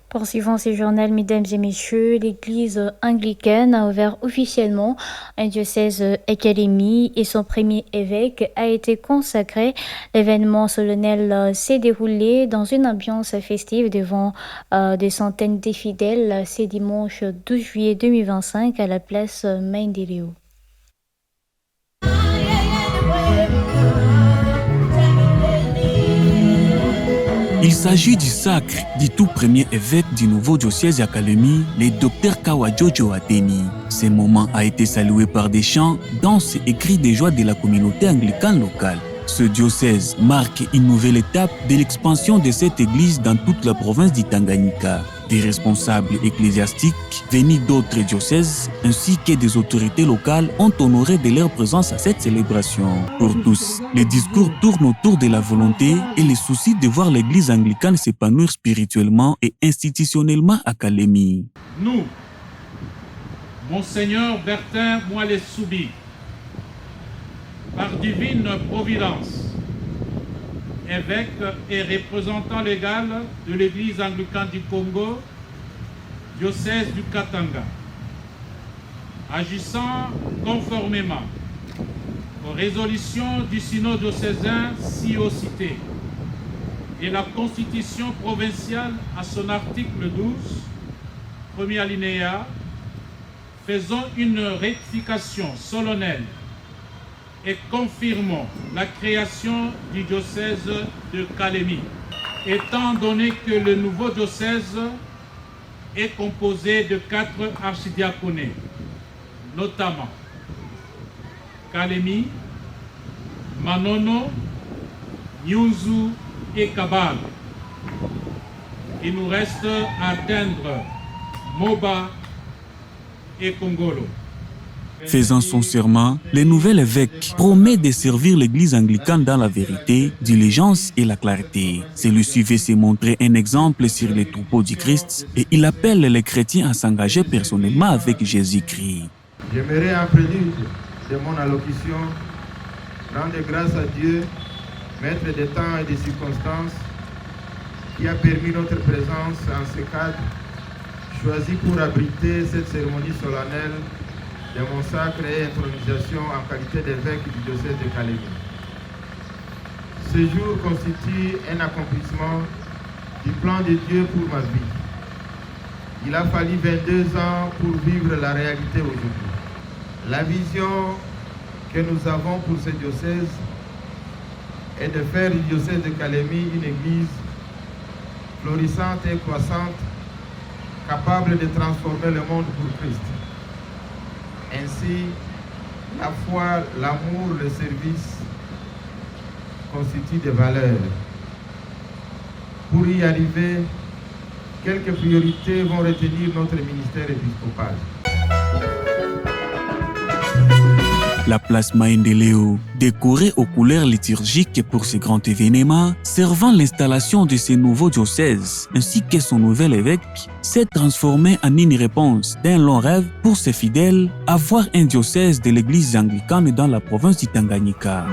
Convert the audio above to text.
Poursuivant ces journal, mesdames et messieurs, l'Église anglicaine a ouvert officiellement un diocèse académie et son premier évêque a été consacré. L'événement solennel s'est déroulé dans une ambiance festive devant des centaines de fidèles. C'est dimanche 12 juillet 2025 à la place Main-de-Léo. Il s'agit du sacre du tout premier évêque du nouveau diocèse Académie, le docteur Kawajojo Ateni. Ce moment a été salué par des chants, danses et cris de joie de la communauté anglicane locale. Ce diocèse marque une nouvelle étape de l'expansion de cette église dans toute la province du Tanganyika. Des responsables ecclésiastiques venus d'autres diocèses ainsi que des autorités locales ont honoré de leur présence à cette célébration. Pour tous, les discours tournent autour de la volonté et le souci de voir l'église anglicane s'épanouir spirituellement et institutionnellement à Kalemi. Nous, Monseigneur Bertin Moalesoubi, par divine providence, évêque et représentant légal de l'Église anglicane du Congo, diocèse du Katanga, agissant conformément aux résolutions du synode diocésain ci-haut cité et la constitution provinciale à son article 12, premier alinéa, faisons une rectification solennelle et confirmons la création du diocèse de Kalemi, étant donné que le nouveau diocèse est composé de 4 archidiaconés, notamment Kalemi, Manono, Nyunzu et Kabal. Il nous reste à atteindre Moba et Kongolo. Faisant son serment, le nouvel évêque promet de servir l'église anglicane dans la vérité, diligence et la clarté. Celui-ci veut se montrer un exemple sur les troupeaux du Christ et il appelle les chrétiens à s'engager personnellement avec Jésus-Christ. J'aimerais en prélude de mon allocution rendre grâce à Dieu, maître des temps et des circonstances, qui a permis notre présence en ce cadre choisi pour abriter cette cérémonie solennelle de mon sacre et intronisation en qualité d'évêque du diocèse de Kalemi. Ce jour constitue un accomplissement du plan de Dieu pour ma vie. Il a fallu 22 ans pour vivre la réalité aujourd'hui. La vision que nous avons pour ce diocèse est de faire du diocèse de Kalemi une église florissante et croissante, capable de transformer le monde pour Christ. Ainsi, la foi, l'amour, le service constituent des valeurs. Pour y arriver, quelques priorités vont retenir notre ministère épiscopal. La place Main-de-Léo, décorée aux couleurs liturgiques pour ce grand événement, servant l'installation de ce nouveau diocèse ainsi que son nouvel évêque, s'est transformée en une réponse d'un long rêve pour ses fidèles, avoir un diocèse de l'église anglicane dans la province du Tanganyika.